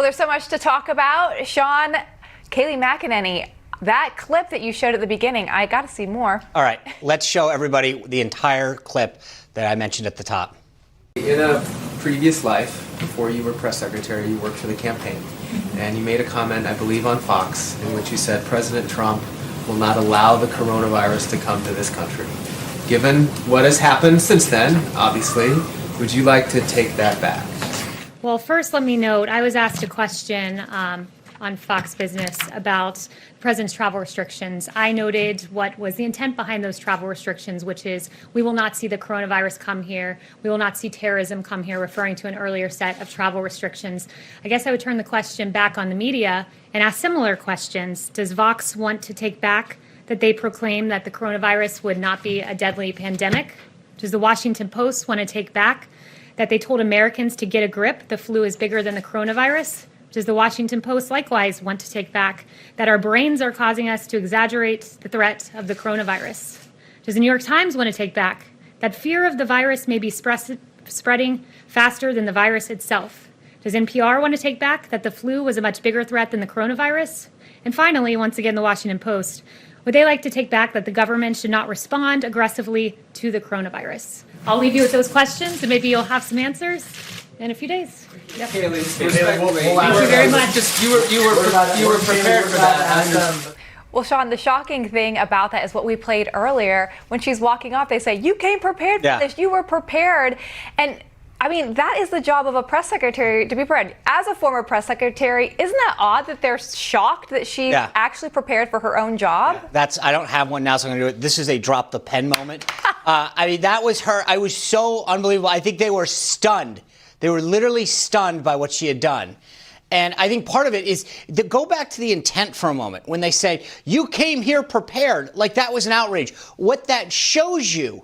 there's so much to talk about. Sean, Kayleigh McEnany, that clip that you showed at the beginning, I got to see more. All right, let's show everybody the entire clip that I mentioned at the top. In a previous life, before you were press secretary, you worked for the campaign, and you made a comment, I believe, on Fox, in which you said President Trump will not allow the coronavirus to come to this country. Given what has happened since then, obviously, would you like to take that back? Well, first, let me note, I was asked a question on Fox Business about the president's travel restrictions. I noted what was the intent behind those travel restrictions, which is we will not see the coronavirus come here. We will not see terrorism come here, referring to an earlier set of travel restrictions. I guess I would turn the question back on the media and ask similar questions. Does Vox want to take back that they proclaim that the coronavirus would not be a deadly pandemic? Does the Washington Post want to take back that they told Americans to get a grip, the flu is bigger than the coronavirus? Does the Washington Post likewise want to take back that our brains are causing us to exaggerate the threat of the coronavirus? Does the New York Times want to take back that fear of the virus may be spreading faster than the virus itself? Does NPR want to take back that the flu was a much bigger threat than the coronavirus? And finally, once again, the Washington Post, would they like to take back that the government should not respond aggressively to the coronavirus? I'll leave you with those questions, and maybe you'll have some answers in a few days. Yep. Kayleigh, Thank you very much. You were prepared for that. Well, Sean, the shocking thing about that is what we played earlier. When she's walking off, they say, you came prepared for this. You were prepared. And I mean, that is the job of a press secretary, to be prepared. As a former press secretary, isn't that odd that they're shocked that she actually prepared for her own job? I don't have one now, so I'm going to do it. This is a drop the pen moment. I mean, that was her. I was so unbelievable. I think they were stunned. They were literally stunned by what she had done. And I think part of it is to go back to the intent for a moment. When they say, you came here prepared, like that was an outrage. What that shows you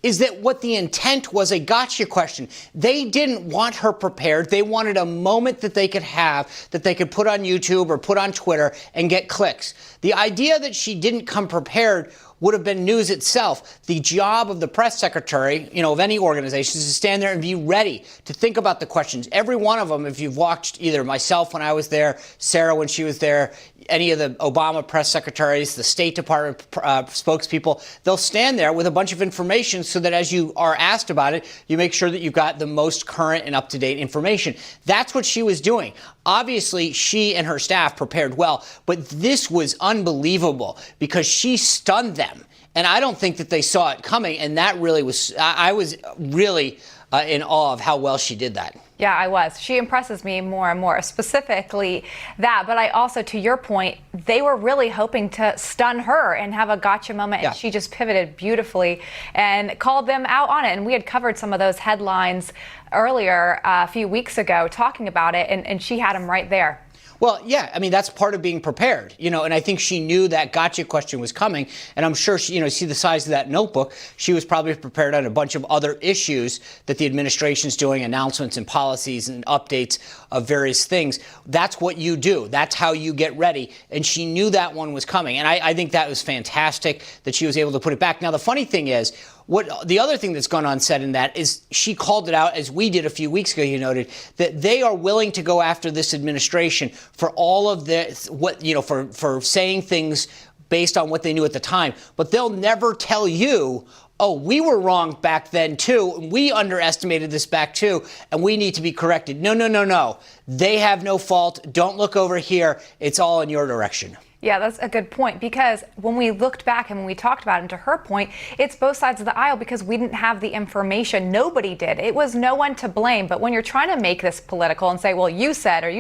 is that what the intent was a gotcha question. They didn't want her prepared. They wanted a moment that they could have, that they could put on YouTube or put on Twitter and get clicks. The idea that she didn't come prepared would have been news itself. The job of the press secretary, of any organization is to stand there and be ready to think about the questions. Every one of them, if you've watched either myself when I was there, Sarah when she was there, any of the Obama press secretaries, the State Department spokespeople, they'll stand there with a bunch of information so that as you are asked about it, you make sure that you've got the most current and up-to-date information. That's what she was doing. Obviously, she and her staff prepared well, but this was unbelievable because she stunned them. And I don't think that they saw it coming. And that really was, I was really in awe of how well she did that. Yeah, I was. She impresses me more and more, specifically that. But I also, to your point, they were really hoping to stun her and have a gotcha moment. And she just pivoted beautifully and called them out on it. And we had covered some of those headlines earlier a few weeks ago talking about it. And she had them right there. Well, yeah, I mean, that's part of being prepared, and I think she knew that gotcha question was coming. And I'm sure she, see the size of that notebook. She was probably prepared on a bunch of other issues that the administration's doing, announcements and policies and updates of various things. That's what you do. That's how you get ready. And she knew that one was coming. And I think that was fantastic that she was able to put it back. Now, the funny thing is, the other thing that's gone unsaid in that is she called it out, as we did a few weeks ago, you noted, that they are willing to go after this administration for all of for saying things based on what they knew at the time. But they'll never tell you, oh, we were wrong back then, too. We underestimated this back, too, and we need to be corrected. No. They have no fault. Don't look over here. It's all in your direction. Yeah, that's a good point, because when we looked back and when we talked about it, and to her point, it's both sides of the aisle because we didn't have the information. Nobody did. It was no one to blame. But when you're trying to make this political and say, well, you said,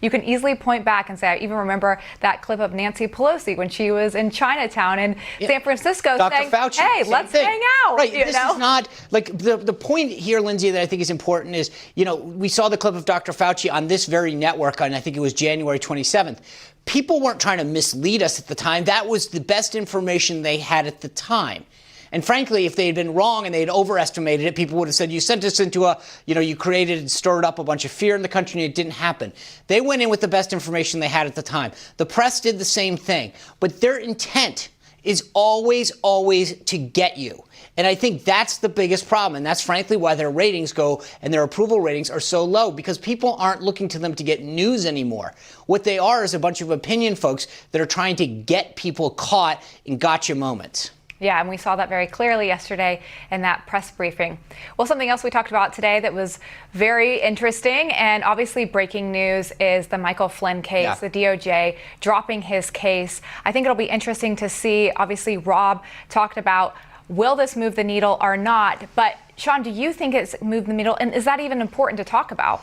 you can easily point back and say, I even remember that clip of Nancy Pelosi when she was in Chinatown in San Francisco saying, Fauci, hey, let's hang out. Right. This is not like the point here, Lyndsay, that I think is important is, we saw the clip of Dr. Fauci on this very network on, I think it was January 27th. People weren't trying to mislead us at the time. That was the best information they had at the time. And frankly, if they had been wrong and they had overestimated it, people would have said, you sent us into you created and stirred up a bunch of fear in the country, and it didn't happen. They went in with the best information they had at the time. The press did the same thing. But their intent is always, always to get you. And I think that's the biggest problem. And that's frankly why their ratings go and their approval ratings are so low, because people aren't looking to them to get news anymore. What they are is a bunch of opinion folks that are trying to get people caught in gotcha moments. Yeah, and we saw that very clearly yesterday in that press briefing. Well, something else we talked about today that was very interesting and obviously breaking news is the Michael Flynn case, the DOJ dropping his case. I think it'll be interesting to see. Obviously, Rob talked about, will this move the needle or not? But Sean, do you think it's moved the needle? And is that even important to talk about?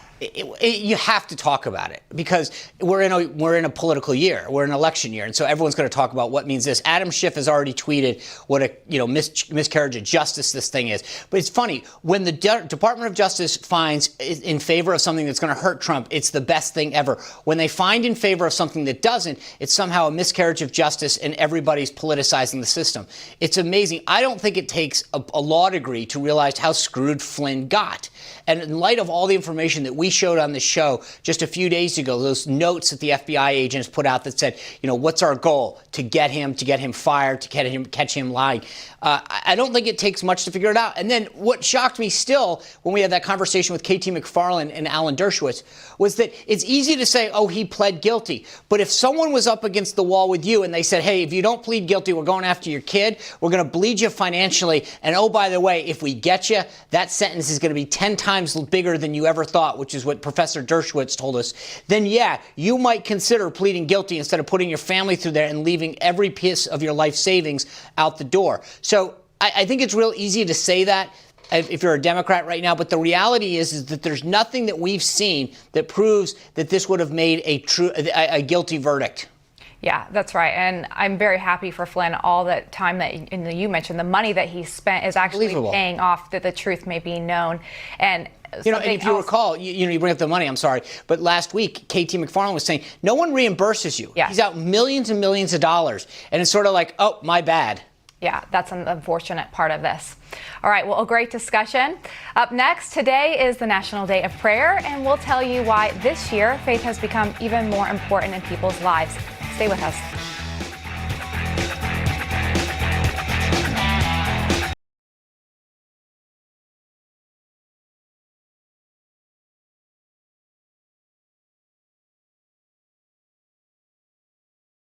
You have to talk about it because we're in a political year. We're in an election year. And so everyone's going to talk about what means this. Adam Schiff has already tweeted what a miscarriage of justice this thing is. But it's funny, when the Department of Justice finds in favor of something that's going to hurt Trump, it's the best thing ever. When they find in favor of something that doesn't, it's somehow a miscarriage of justice and everybody's politicizing the system. It's amazing. I don't think it takes a law degree to realize how screwed Flynn got. And in light of all the information that we showed on the show just a few days ago, those notes that the FBI agents put out that said, what's our goal? To get him fired, to catch him lying. I don't think it takes much to figure it out. And then what shocked me still when we had that conversation with KT McFarland and Alan Dershowitz was that it's easy to say, oh, he pled guilty. But if someone was up against the wall with you and they said, hey, if you don't plead guilty, we're going after your kid, we're going to bleed you financially. And oh, by the way, if we get you, that sentence is going to be 10 times bigger than you ever thought, which is what Professor Dershowitz told us, then yeah, you might consider pleading guilty instead of putting your family through there and leaving every piece of your life savings out the door. So I think it's real easy to say that if you're a Democrat right now, but the reality is that there's nothing that we've seen that proves that this would have made a guilty verdict. Yeah, that's right. And I'm very happy for Flynn. All that time that you mentioned, the money that he spent is actually paying off, that the truth may be known. And and if you recall, you bring up the money, I'm sorry, but last week, KT McFarland was saying, no one reimburses you. Yeah. He's out millions and millions of dollars. And it's sort of like, oh, my bad. Yeah, that's an unfortunate part of this. All right, well, a great discussion. Up next, today is the National Day of Prayer, and we'll tell you why this year faith has become even more important in people's lives. Stay with us.